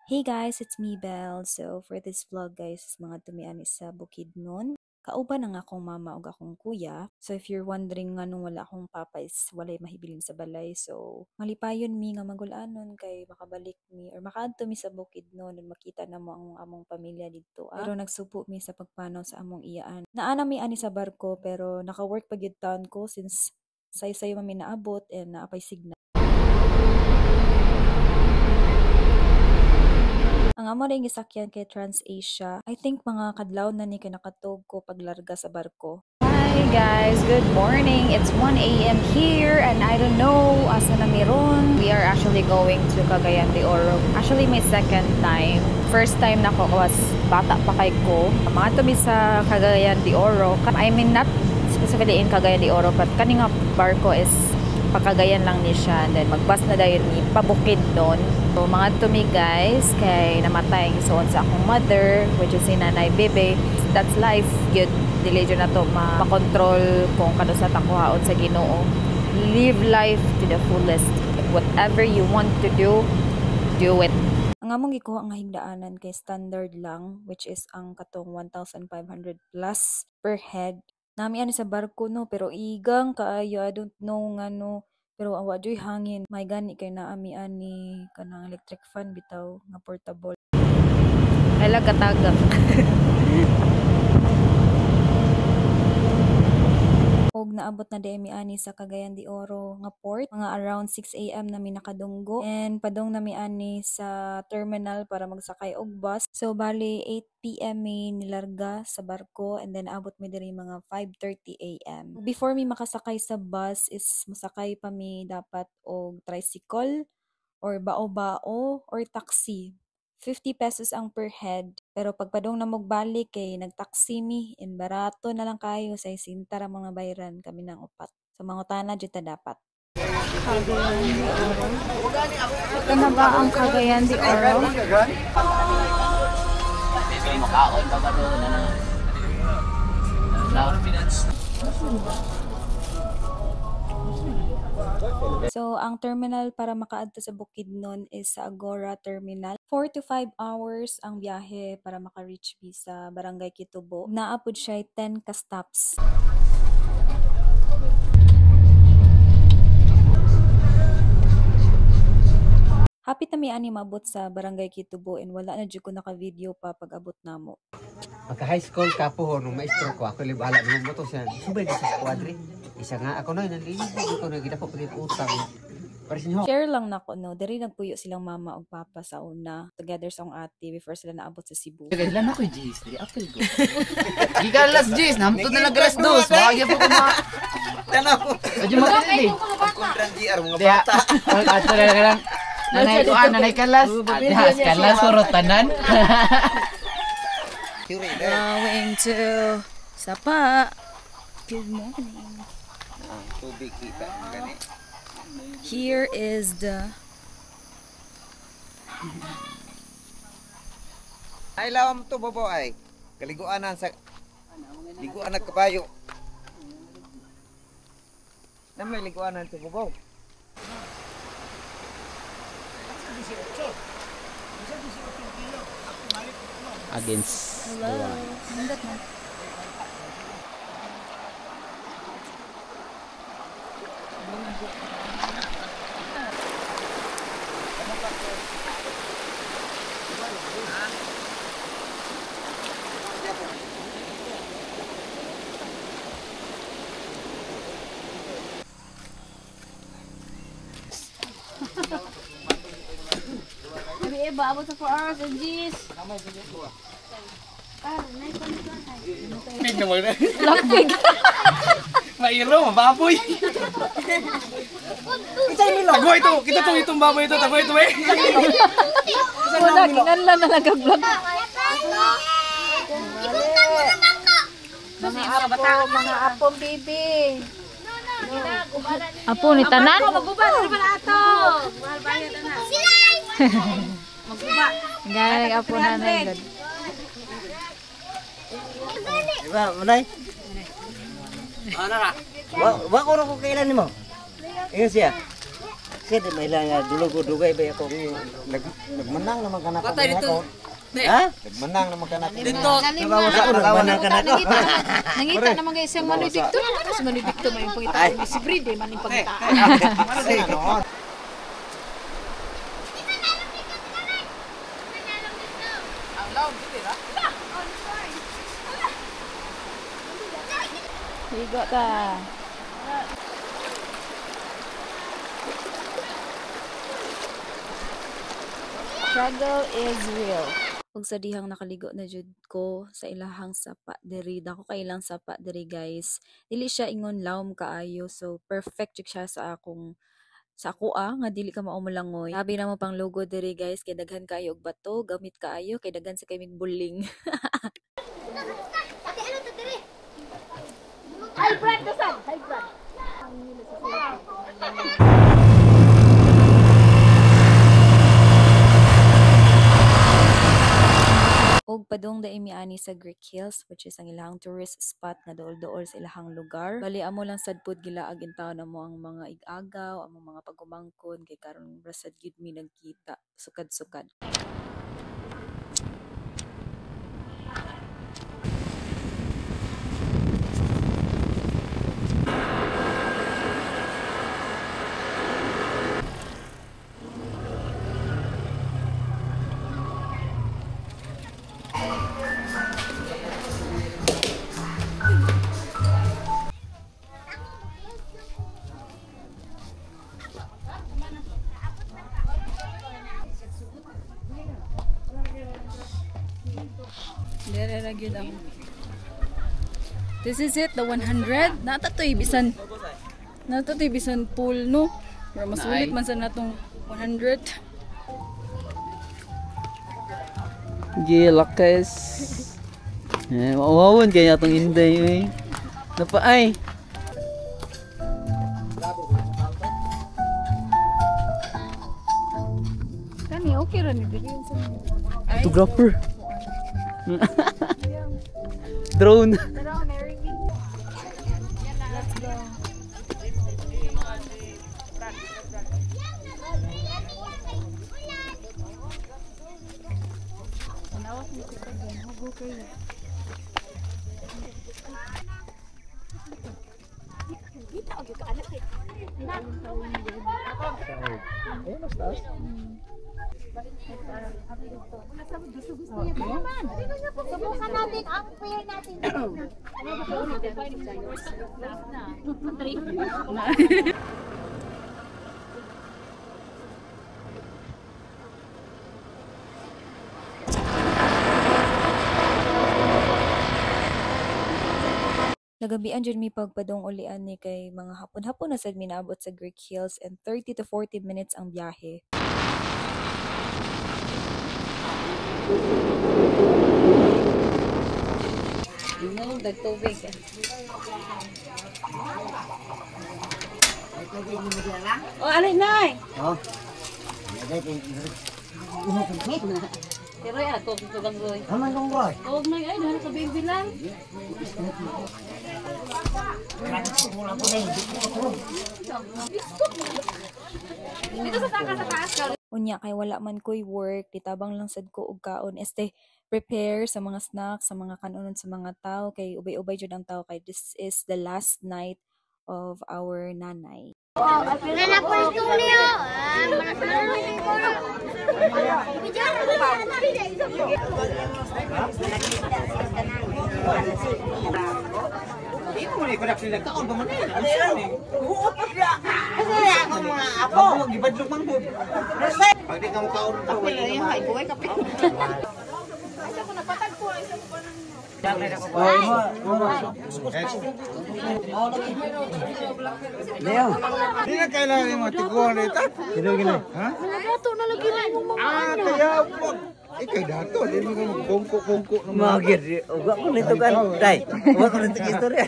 Hey guys, it's me Belle. So for this vlog guys, mga tumian sa Bukidnon. Kauban ang akong mama ug akong kuya. So if you're wondering nga nung wala akong papa is walay mahibilin sa balay. So malipayon mi nga magulanon kay makabalik mi or makaadto mi sa Bukidnon ug makita na mo ang among pamilya dito. Pero nagsupo mi sa pagpanaw sa among iyaan. Naana mi ani sa barko pero naka-work pa gyud taon ko since sayo-sayo man mi naabot and naapay signal. Ang amo ring gisakyan kay TransAsia. I think mga kadlaw na ni kay nakatog ko paglarga sa barko. Hi guys, good morning. It's 1 a.m. here and I don't know asa na meron. We are actually going to Cagayan de Oro. Actually my second time. First time na ko was bata pa kay ko. Mga mi sa Cagayan de Oro. I mean not specifically in Cagayan de Oro but kaning barko is Pacagayan lang ni siya and then magbus na dahil ni pabukid doon. So mga tumi guys kay namatay ang isuon sa akong mother which is si Nanay Bebe. That's life. Good dili jud na to makontrol kung kano sa takuhaon sa Ginoo. Live life to the fullest. Whatever you want to do it. Ang among gikuha nga higdaanan kay standard lang which is ang katong 1,500 plus per head. Nami ani sa barko no pero igang kaayo I don't know ngano pero awa joy hangin may gani kay naami ani kanang electric fan bitaw nga portable. Ala katagak. Og naabot na demi ani sa Cagayan de Oro nga port mga around 6 a.m. nami nakadunggo and padong nami ani sa terminal para magsakay og bus. So bali 8 p.m. mi nilarga sa barko and then abot mi diri mga 5:30 a.m. Before mi makasakay sa bus is masakay pa mi dapat og tricycle or bao-bao or taxi. 50 pesos ang per head. Pero pagpadong na magbalik kay nagtaksi mi, in barato na lang kayo sa isinta ra mga bayran kami ng upat. Sa mga utana jud ta dapat. Cagayan de Oro. Ito na ba ang Cagayan de Oro? So, ang terminal para makaadto sa Bukidnon is sa Agora Terminal. 4 to 5 hours ang biyahe para maka-reach mi sa Barangay Kitubo. Naapod siya 10 ka stops. Hapit na mi ani maabot sa Barangay Kitubo and wala na jud ko naka-video pa pag-abot namo. Pagka high school ka po, nung maestro ko, ako libala ng moto siya. Subay na sa squadre. Isa nga ako na, nalilito ko na gina ko pati utang. Share lang na ko, no? Dari nagpuyo silang mama o papa sa una. Together sa akong ate before sila naabot sa Cebu. Kailan ako G's? Di apel go. Giga las G's, namto na naglas dos. Wag po ko ma. Tanaw ko. Adyo magkali. Kontrang GR mga bata. Ato na lang. Nanay kalas. Adhas kalas sorotanan. Going to Sapa. Good morning. Tubig kita gani. Here is the Ay lawam to bobo ay. Kaliguanan sa liguan ng kabayo. Namay liguanan to bobo. Against. hello. Nandot na. Abot sa 4 hours and G's. Big na mo na. Mairo, mababoy. Tago ito, kita to itong baboy ito, tago ito eh. Wala, kinanlan na nag-vlog. Mga apong bibi. Apo ni tanan? Magbubad na pala ato. Mahal bayad na. Magbuba. Galing apo nanay god. Diba, manay? Ano na? Wa ko kailan nimo? Ingon siya. Kaya di may lang dulog-dugay ba ako nagmenang naman kanak ko. dito. Ha? Nagmenang naman kanak ko. Dito. Nagmenang kanak ko. Nangita naman kayo isang Manoy Victor. Ano si Manoy Victor may pangita? Si Bride man yung pangita. Higo ta. Struggle is real. Ug sa dihang nakaligo na jud ko sa ilahang sapa diri, dako kay ilang sapa diri guys. Dili siya ingon lawom kaayo, so perfect jud siya sa akong sa ako nga dili ka maumulangoy. Sabi na mo pang logo diri guys, kay daghan kaayo og bato, gamit kaayo kay daghan sa kay mig buling. High blood to son. High blood. Og padung daimi ani sa Greek Hills, which is ang ilahang tourist spot na dool-dool sa ilahang lugar. Bali amo lang sad pud gilaag in taon mo ang mga igagaw, ang mga pagumangkon kay karon rasad gid mi nagkita sukad-sukad. Dere ra gyud ang. This is it, the 100. Nata to ibisan. Nata to ibisan pool no. Pero mas ulit man sa natong 100. Gilakas. Mawawon kaya itong inday eh. Napaay. Kani okay ra ni diri sa. Photographer. Drone. Tara, marry me. Let's go. Subukan natin ang prayer natin. Nagabian jud mi pagpadong ulian ni kay mga hapon-hapon na sad minaabot sa Greek Hills and 30 to 40 minutes ang biyahe. Dagtubig. Oh, alay nay. Oh. Pero ya, tugang roy. Aman dong boy. Huwag na ay, dahil sa baby lang. Dito sa taas. Unya kay wala man ko'y work, ditabang lang sad ko og kaon. Este prepare sa mga snacks, sa mga kanunon sa mga tao kay ubay-ubay jud ang tao kay this is the last night of our nanay. Nana po yung studio. Ito ni kudak sila kaon ba man ni? Kasi ako mga apo gibadlok man hud. Pag di ka mo kaon to, wala yung hay buhay kape. Leo, Hindi na kailangan yung matiguan dito. gino. Ha? Dato na lagi na yung mga Kaya po. Ikaw dato, hindi mo ka magbongko-bongko naman. Magir, uga ko nito kan. Dai, uga ko nito istorya.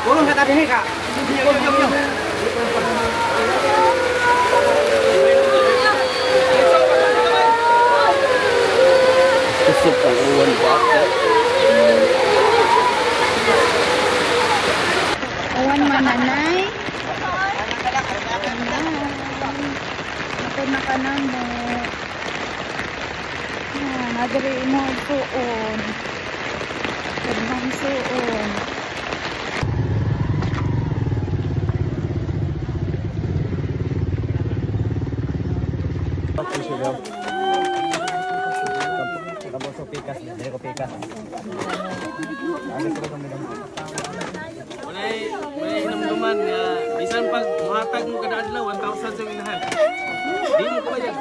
Urong ka tabi ka. Lusok ang uwan baka. Uwan mananay. Ako na ka na mo. Nagari mo suon. Kailangan suon. May namduman nga bisan pag muhatag mo kada adlaw 1,000 sa inahan. Di mo ko yan.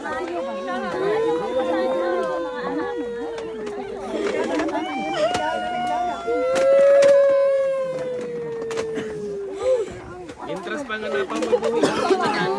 Interest pa nga na pa magbuhi ang inahan.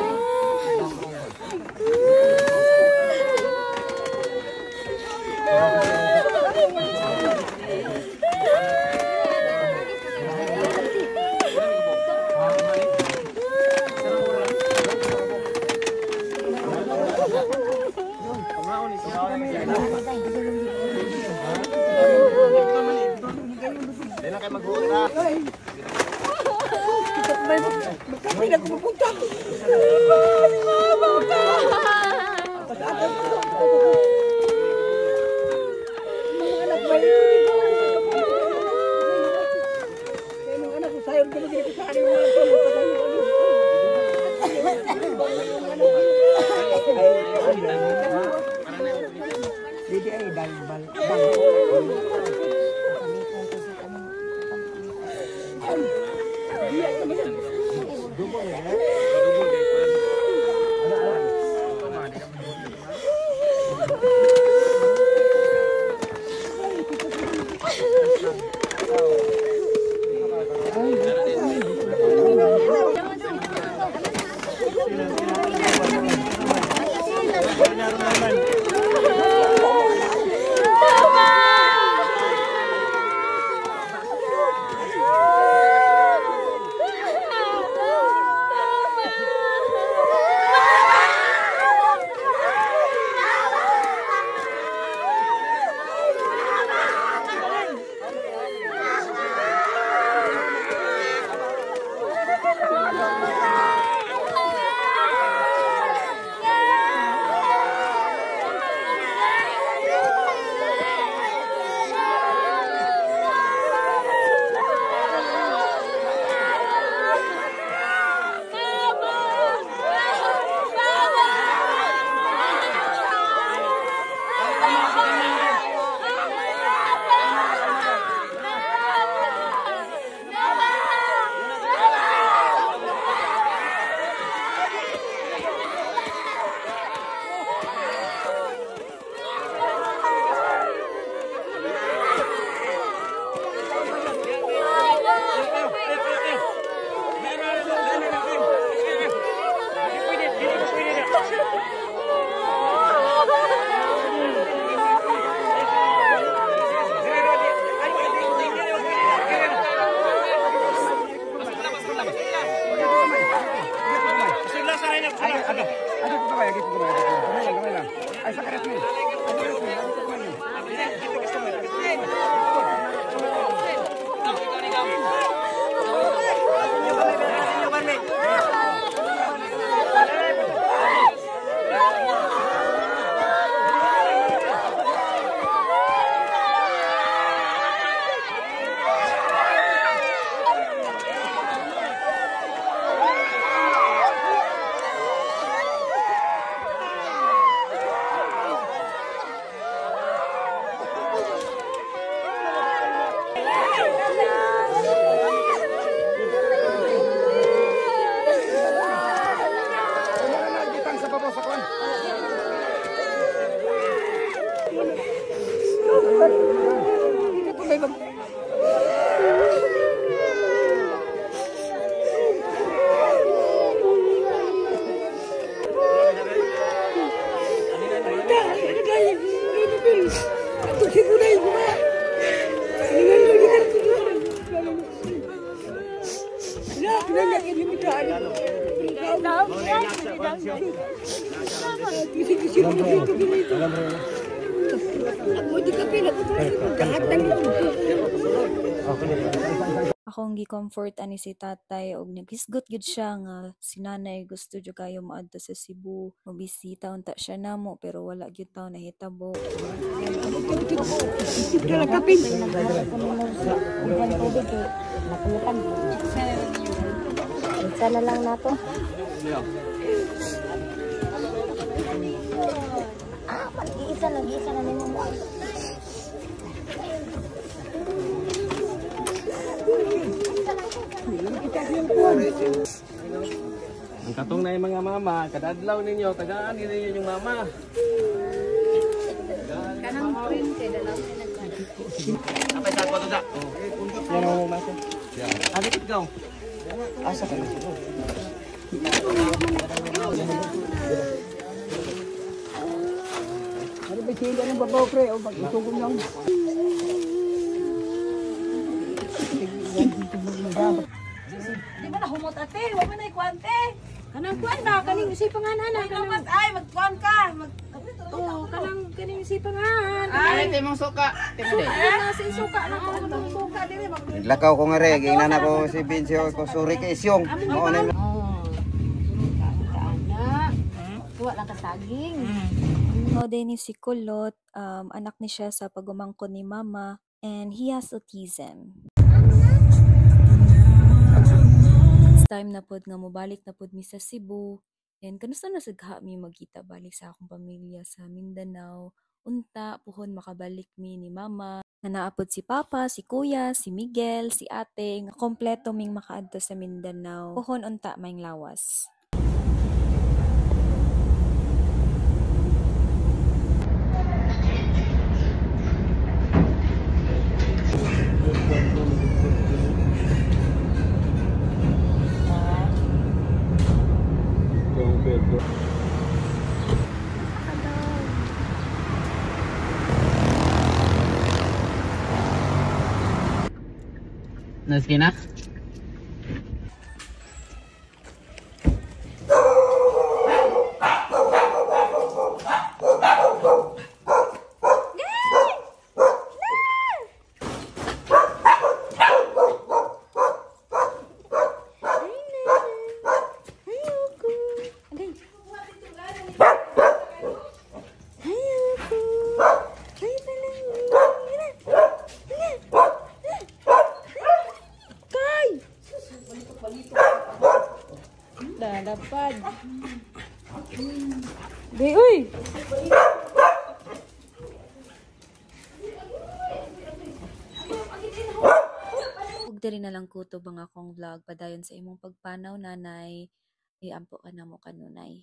Akong gi-comfort ani si tatay og naghisgot gyud siya nga si nanay gusto jud kayo maadto sa Cebu. Mobisita unta siya namo pero wala gyud taw nahitabo. Sana lang nato. Mag-iisa na nimo mo. Ang katong na yung mga mama, kadadlaw ninyo, tagaan ninyo yung mama. Kanang print kay dalaw na nagkana. Kapay sa kwato da. Yan ang mama. Alit ikaw. Asa ka na siya? Ano ba sila ng babaw, pre? O mag-itugong lang. Di ba na humot ate? Huwag mo na ikwante. Kanang kuan ba kaning isipan nga nana kanang Ay, magkuhan ka. kaning isipan nga. Ay, timong suka. Timong de. Nasa isuka na ko ng suka dili mag. Lakaw ko nga re, gingnan ako si Vincio ko suri kay isyong. Mao na Ana. Tuwa lang ka saging. Mao din ni si Kulot, anak ni siya sa pagumangkon ni mama and he has autism. It's time na pod nga mobalik na pod mi sa Cebu. And kanusta na sagha mi magkita balik sa akong pamilya sa Mindanao. Unta puhon makabalik mi ni mama. Nga naapod si papa, si kuya, si Miguel, si ate nga kompleto ming makaadto sa Mindanao. Puhon unta maing lawas. Nas kina? Lalapad. Di uy. Ug diri na lang kutob ang akong vlog padayon sa imong pagpanaw nanay. Iampo ka na mo kanunay.